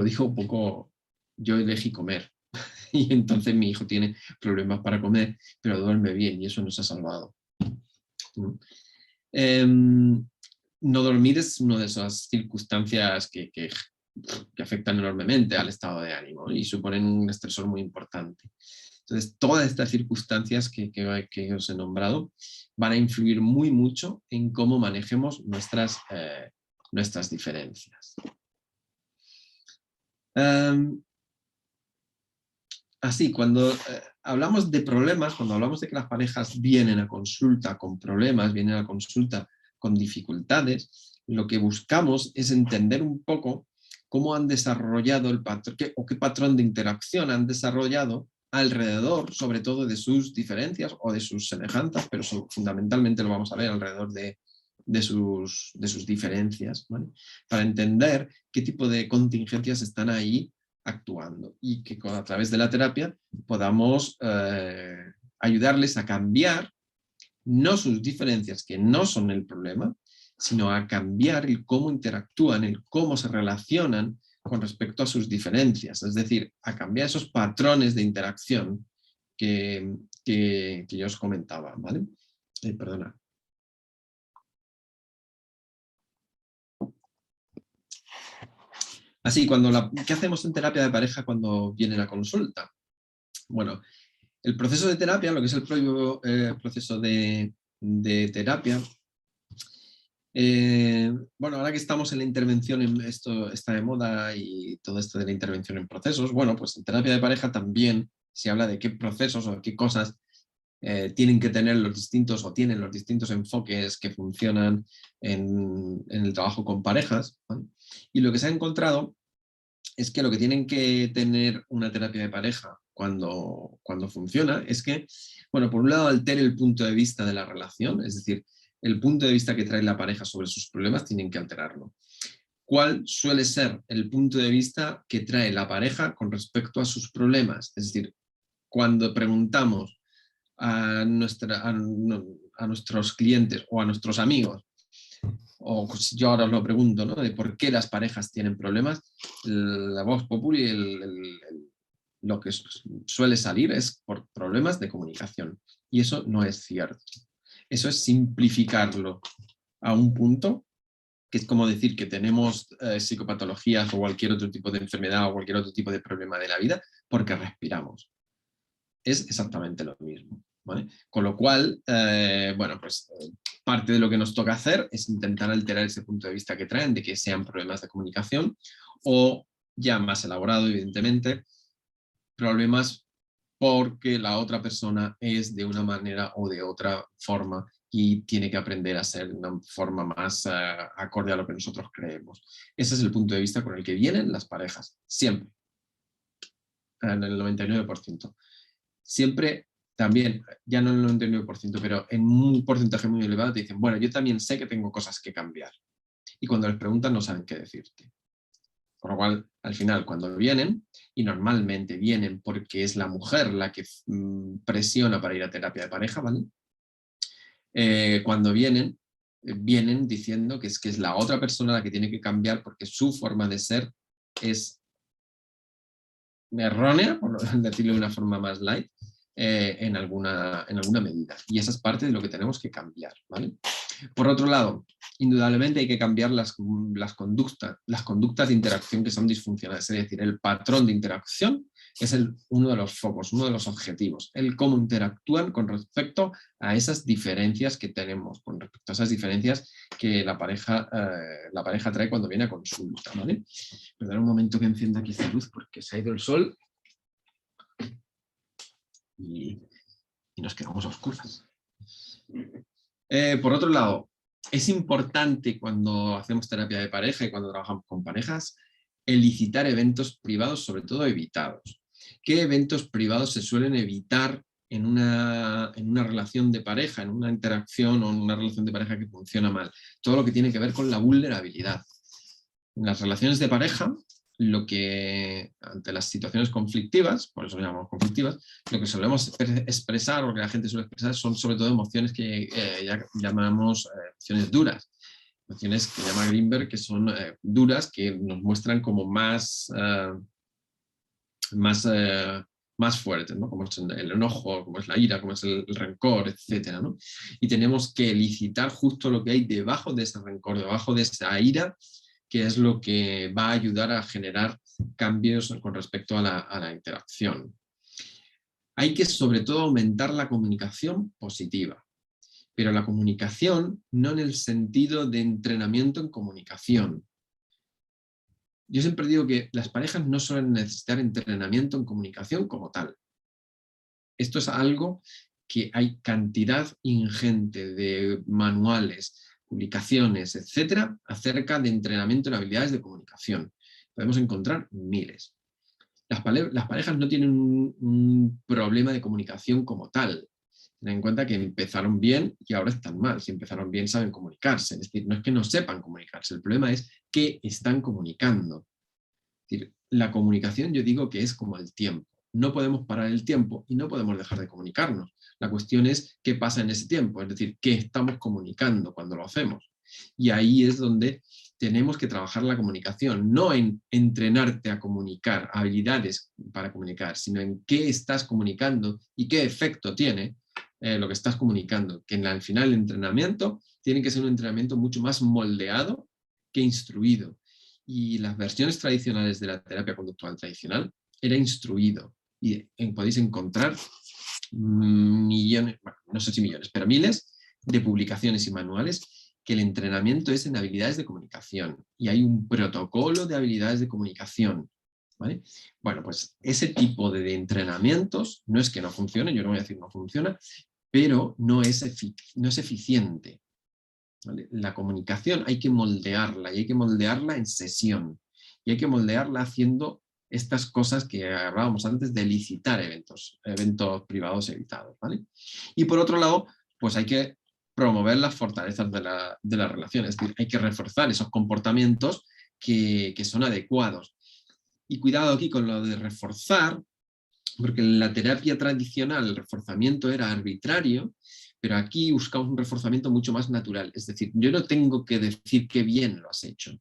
digo un poco, yo elegí comer. Y entonces mi hijo tiene problemas para comer, pero duerme bien y eso nos ha salvado. No dormir es una de esas circunstancias que afectan enormemente al estado de ánimo y suponen un estresor muy importante. Entonces, todas estas circunstancias que os he nombrado van a influir muy mucho en cómo manejemos nuestras diferencias. Así, cuando hablamos de problemas, cuando hablamos de que las parejas vienen a consulta con problemas, vienen a consulta con dificultades, lo que buscamos es entender un poco cómo han desarrollado el patrón, o qué patrón de interacción han desarrollado alrededor, sobre todo, de sus diferencias o de sus semejanzas, pero fundamentalmente lo vamos a ver alrededor de sus diferencias, ¿vale? Para entender qué tipo de contingencias están ahí actuando y que a través de la terapia podamos ayudarles a cambiar no sus diferencias, que no son el problema, sino a cambiar el cómo interactúan, el cómo se relacionan con respecto a sus diferencias, es decir, a cambiar esos patrones de interacción que yo os comentaba, ¿vale? Perdona. Así, ¿qué hacemos en terapia de pareja cuando viene la consulta? Bueno, el proceso de terapia, lo que es el propio proceso de terapia, bueno, ahora que estamos en la intervención, esto está de moda y todo esto de la intervención en procesos, bueno, pues en terapia de pareja también se habla de qué procesos o qué cosas tienen que tener los distintos o tienen los distintos enfoques que funcionan en el trabajo con parejas, ¿vale? Y lo que se ha encontrado es que lo que tienen que tener una terapia de pareja cuando funciona es que, bueno, por un lado altere el punto de vista de la relación, es decir, el punto de vista que trae la pareja sobre sus problemas tienen que alterarlo. ¿Cuál suele ser el punto de vista que trae la pareja con respecto a sus problemas? Es decir, cuando preguntamos a nuestros clientes o a nuestros amigos, o yo ahora os lo pregunto, ¿no?, de por qué las parejas tienen problemas, la voz populi, lo que suele salir es por problemas de comunicación. Y eso no es cierto. Eso es simplificarlo a un punto, que es como decir que tenemos psicopatologías o cualquier otro tipo de enfermedad o cualquier otro tipo de problema de la vida porque respiramos. Es exactamente lo mismo, ¿vale? Con lo cual, bueno, pues parte de lo que nos toca hacer es intentar alterar ese punto de vista que traen, de que sean problemas de comunicación, o ya más elaborado, evidentemente, problemas porque la otra persona es de una manera o de otra forma y tiene que aprender a ser de una forma más acorde a lo que nosotros creemos. Ese es el punto de vista con el que vienen las parejas, siempre, en el 99%. Siempre, también, ya no en el 99%, pero en un porcentaje muy elevado te dicen, bueno, yo también sé que tengo cosas que cambiar. Y cuando les preguntan no saben qué decirte. Por lo cual, al final, cuando vienen, y normalmente vienen porque es la mujer la que presiona para ir a terapia de pareja, ¿vale? Cuando vienen diciendo que es la otra persona la que tiene que cambiar porque su forma de ser es errónea, por decirlo de una forma más light, en alguna medida. Y esa es parte de lo que tenemos que cambiar, ¿vale? Por otro lado, indudablemente hay que cambiar las conductas de interacción que son disfuncionales, es decir, el patrón de interacción es uno de los focos, uno de los objetivos, el cómo interactúan con respecto a esas diferencias que tenemos, con respecto a esas diferencias que la pareja trae cuando viene a consulta, ¿vale? Perdón un momento que encienda aquí esta luz porque se ha ido el sol y nos quedamos a oscuras. Por otro lado, es importante cuando hacemos terapia de pareja y cuando trabajamos con parejas, elicitar eventos privados, sobre todo evitados. ¿Qué eventos privados se suelen evitar en una relación de pareja, en una interacción o en una relación de pareja que funciona mal? Todo lo que tiene que ver con la vulnerabilidad. En las relaciones de pareja, ante las situaciones conflictivas, por eso lo llamamos conflictivas, lo que solemos expresar, o que la gente suele expresar, son sobre todo emociones que llamamos emociones duras. Emociones que llama Greenberg que son duras, que nos muestran como más fuertes, ¿no? Como es el enojo, como es la ira, como es el rencor, etcétera, ¿no? Y tenemos que elicitar justo lo que hay debajo de ese rencor, debajo de esa ira, que es lo que va a ayudar a generar cambios con respecto a la interacción. Hay que sobre todo aumentar la comunicación positiva, pero la comunicación no en el sentido de entrenamiento en comunicación. Yo siempre digo que las parejas no suelen necesitar entrenamiento en comunicación como tal. Esto es algo que hay cantidad ingente de manuales, publicaciones, etcétera, acerca de entrenamiento en habilidades de comunicación. Podemos encontrar miles. Las parejas no tienen un problema de comunicación como tal. Ten en cuenta que empezaron bien y ahora están mal. Si empezaron bien saben comunicarse. Es decir, no es que no sepan comunicarse, el problema es qué están comunicando. Es decir, la comunicación yo digo que es como el tiempo. No podemos parar el tiempo y no podemos dejar de comunicarnos. La cuestión es qué pasa en ese tiempo, es decir, qué estamos comunicando cuando lo hacemos. Y ahí es donde tenemos que trabajar la comunicación, no en entrenarte a comunicar, habilidades para comunicar, sino en qué estás comunicando y qué efecto tiene lo que estás comunicando. Que al final el entrenamiento tiene que ser un entrenamiento mucho más moldeado que instruido. Y las versiones tradicionales de la terapia conductual tradicional era instruido. Y podéis encontrar millones, bueno, no sé si millones, pero miles de publicaciones y manuales que el entrenamiento es en habilidades de comunicación. Y hay un protocolo de habilidades de comunicación. ¿Vale? Bueno, pues ese tipo de entrenamientos no es que no funcione, yo no voy a decir no funciona, pero no es eficiente. ¿Vale? La comunicación hay que moldearla y hay que moldearla en sesión y hay que moldearla haciendo estas cosas que hablábamos antes de licitar eventos privados evitados. ¿Vale? Y por otro lado, pues hay que promover las fortalezas de la relación, es decir, hay que reforzar esos comportamientos que son adecuados. Y cuidado aquí con lo de reforzar, porque en la terapia tradicional el reforzamiento era arbitrario, pero aquí buscamos un reforzamiento mucho más natural. Es decir, yo no tengo que decir qué bien lo has hecho,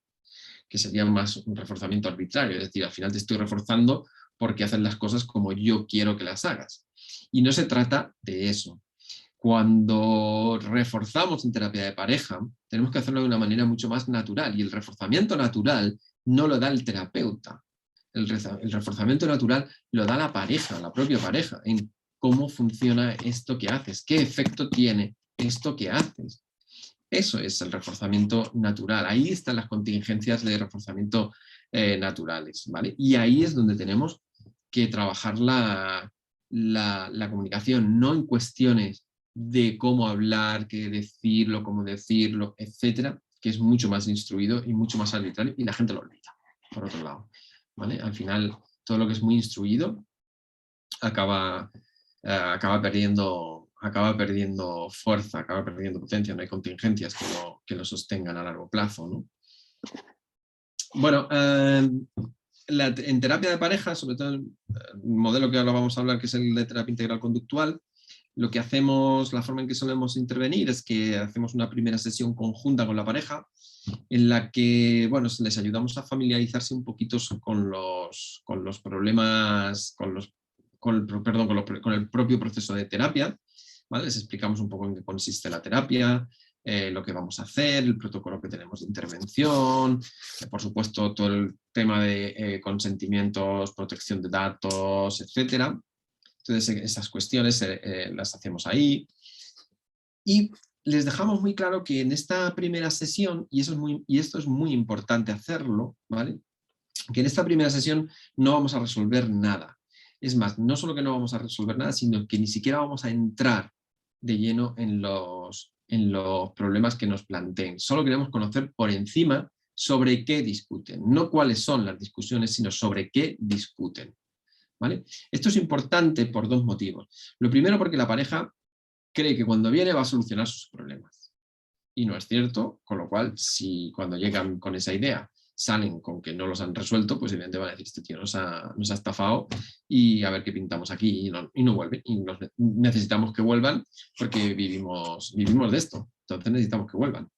que sería más un reforzamiento arbitrario. Es decir, al final te estoy reforzando porque haces las cosas como yo quiero que las hagas. Y no se trata de eso. Cuando reforzamos en terapia de pareja, tenemos que hacerlo de una manera mucho más natural. Y el reforzamiento natural no lo da el terapeuta. El reforzamiento natural lo da la pareja, la propia pareja, en cómo funciona esto que haces, qué efecto tiene esto que haces. Eso es el reforzamiento natural. Ahí están las contingencias de reforzamiento naturales, ¿vale? Y ahí es donde tenemos que trabajar la comunicación, no en cuestiones de cómo hablar, qué decirlo, cómo decirlo, etcétera, que es mucho más instruido y mucho más arbitrario y la gente lo olvida, por otro lado. ¿Vale? Al final, todo lo que es muy instruido acaba perdiendo fuerza, acaba perdiendo potencia, no hay contingencias que lo sostengan a largo plazo, ¿no? Bueno, en terapia de pareja, sobre todo el modelo que ahora vamos a hablar, que es el de terapia integral conductual, lo que hacemos, la forma en que solemos intervenir es que hacemos una primera sesión conjunta con la pareja, en la que, bueno, les ayudamos a familiarizarse un poquito con los problemas, con el propio proceso de terapia, ¿vale? Les explicamos un poco en qué consiste la terapia, lo que vamos a hacer, el protocolo que tenemos de intervención, por supuesto todo el tema de consentimientos, protección de datos, etcétera. Entonces esas cuestiones las hacemos ahí. Y les dejamos muy claro que en esta primera sesión, y esto es muy importante hacerlo, ¿vale? Que en esta primera sesión no vamos a resolver nada. Es más, no solo que no vamos a resolver nada, sino que ni siquiera vamos a entrar de lleno en los problemas que nos planteen. Solo queremos conocer por encima sobre qué discuten. No cuáles son las discusiones, sino sobre qué discuten. ¿Vale? Esto es importante por dos motivos. Lo primero, porque la pareja cree que cuando viene va a solucionar sus problemas. Y no es cierto, con lo cual, si cuando llegan con esa idea salen con que no los han resuelto, pues evidentemente van a decir, este tío nos ha estafado y a ver qué pintamos aquí, y no vuelven. Y necesitamos que vuelvan porque vivimos de esto, entonces necesitamos que vuelvan.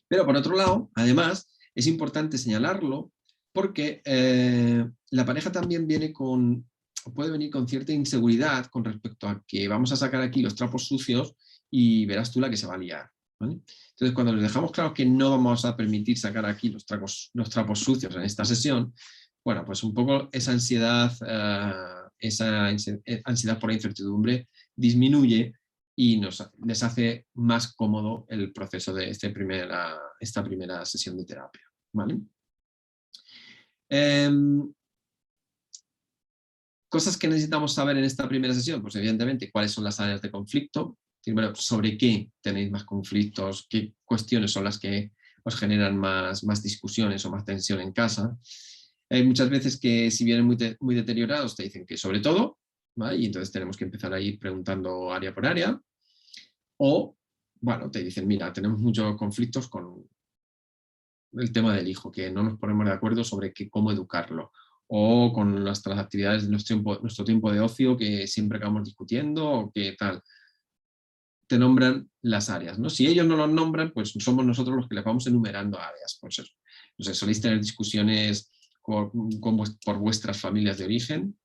Pero por otro lado, además, es importante señalarlo porque la pareja también puede venir con cierta inseguridad con respecto a que vamos a sacar aquí los trapos sucios y verás tú la que se va a liar, ¿vale? Entonces, cuando les dejamos claro que no vamos a permitir sacar aquí los trapos sucios en esta sesión, bueno, pues un poco esa ansiedad, ansiedad por la incertidumbre disminuye y les hace más cómodo el proceso de esta primera sesión de terapia, ¿vale? Cosas que necesitamos saber en esta primera sesión, pues evidentemente cuáles son las áreas de conflicto, bueno, sobre qué tenéis más conflictos, qué cuestiones son las que os generan más discusiones o más tensión en casa. Hay muchas veces que si vienen muy deteriorados te dicen que sobre todo, ¿vale? Y entonces tenemos que empezar a ir preguntando área por área. O, bueno, te dicen, mira, tenemos muchos conflictos con el tema del hijo, que no nos ponemos de acuerdo sobre cómo educarlo. O con las actividades de nuestro tiempo de ocio, que siempre acabamos discutiendo, o qué tal. Te nombran las áreas, ¿no? Si ellos no los nombran, pues somos nosotros los que les vamos enumerando áreas. Pues eso. Entonces, soléis tener discusiones por vuestras familias de origen,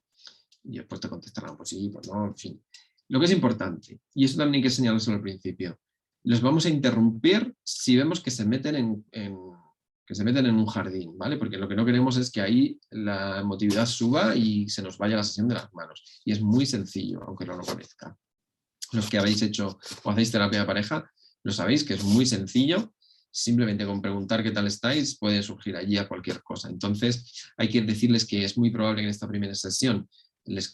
y después te contestarán, pues sí, pues no, en fin. Lo que es importante, y eso también hay que señalarlo al principio, los vamos a interrumpir si vemos que se meten en un jardín, ¿vale? Porque lo que no queremos es que ahí la emotividad suba y se nos vaya la sesión de las manos. Y es muy sencillo, aunque no lo parezca. Los que habéis hecho o hacéis terapia de pareja, lo sabéis que es muy sencillo. Simplemente con preguntar qué tal estáis puede surgir allí a cualquier cosa. Entonces hay que decirles que es muy probable que en esta primera sesión les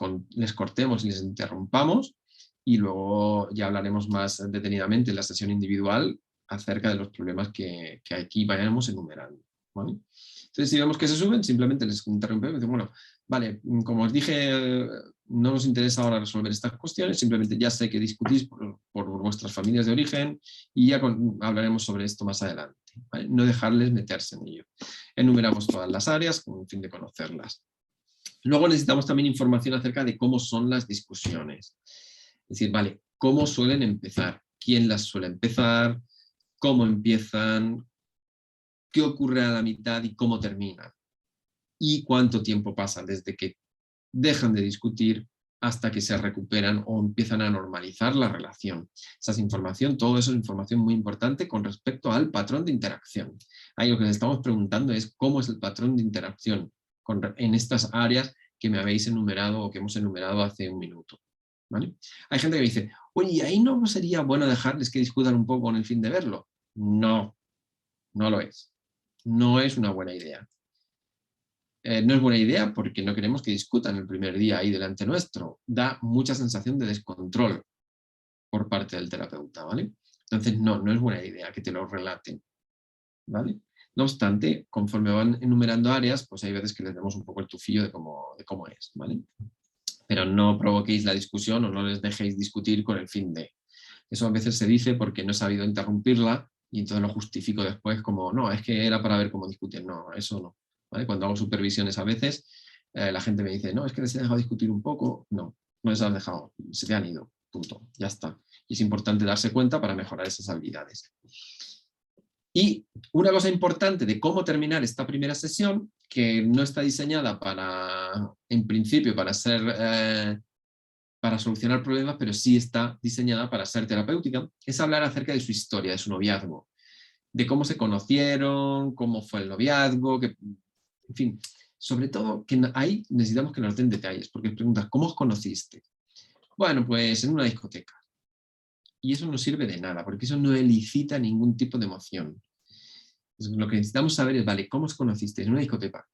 cortemos y les interrumpamos, y luego ya hablaremos más detenidamente en la sesión individual acerca de los problemas que aquí vayamos enumerando, ¿vale? Entonces, si vemos que se suben, simplemente les interrumpimos y decimos, bueno, vale, como os dije, no nos interesa ahora resolver estas cuestiones, simplemente ya sé que discutís por vuestras familias de origen y ya hablaremos sobre esto más adelante, ¿vale? No dejarles meterse en ello. Enumeramos todas las áreas con el fin de conocerlas. Luego necesitamos también información acerca de cómo son las discusiones. Es decir, vale, ¿cómo suelen empezar? ¿Quién las suele empezar? ¿Cómo empiezan? ¿Qué ocurre a la mitad y cómo terminan? ¿Y cuánto tiempo pasa desde que dejan de discutir hasta que se recuperan o empiezan a normalizar la relación? Todo eso es información muy importante con respecto al patrón de interacción. Ahí lo que les estamos preguntando es cómo es el patrón de interacción en estas áreas que me habéis enumerado o que hemos enumerado hace un minuto, ¿vale? Hay gente que dice, oye, ¿ahí no sería bueno dejarles que discutan un poco con el fin de verlo? No, no lo es. No es una buena idea. No es buena idea porque no queremos que discutan el primer día ahí delante nuestro. Da mucha sensación de descontrol por parte del terapeuta, ¿vale? Entonces, no es buena idea que te lo relaten, ¿vale? No obstante, conforme van enumerando áreas, pues hay veces que les damos un poco el tufillo de cómo es, ¿vale? Pero no provoquéis la discusión o no les dejéis discutir con el fin de. Eso a veces se dice porque no he sabido interrumpirla y entonces lo justifico después como, no, es que era para ver cómo discutir. No, eso no, ¿vale? Cuando hago supervisiones a veces, la gente me dice, no, es que les he dejado discutir un poco. No, no les has dejado, se te han ido, punto, ya está. Y es importante darse cuenta para mejorar esas habilidades. Y una cosa importante de cómo terminar esta primera sesión, que no está diseñada en principio, para solucionar problemas, pero sí está diseñada para ser terapéutica, es hablar acerca de su historia, de su noviazgo, de cómo se conocieron, cómo fue el noviazgo, en fin, sobre todo que ahí necesitamos que nos den detalles, porque preguntas, ¿cómo os conociste? Bueno, pues en una discoteca. Y eso no sirve de nada, porque eso no elicita ningún tipo de emoción. Lo que necesitamos saber es, vale, ¿cómo os conocisteis? En una discoteca.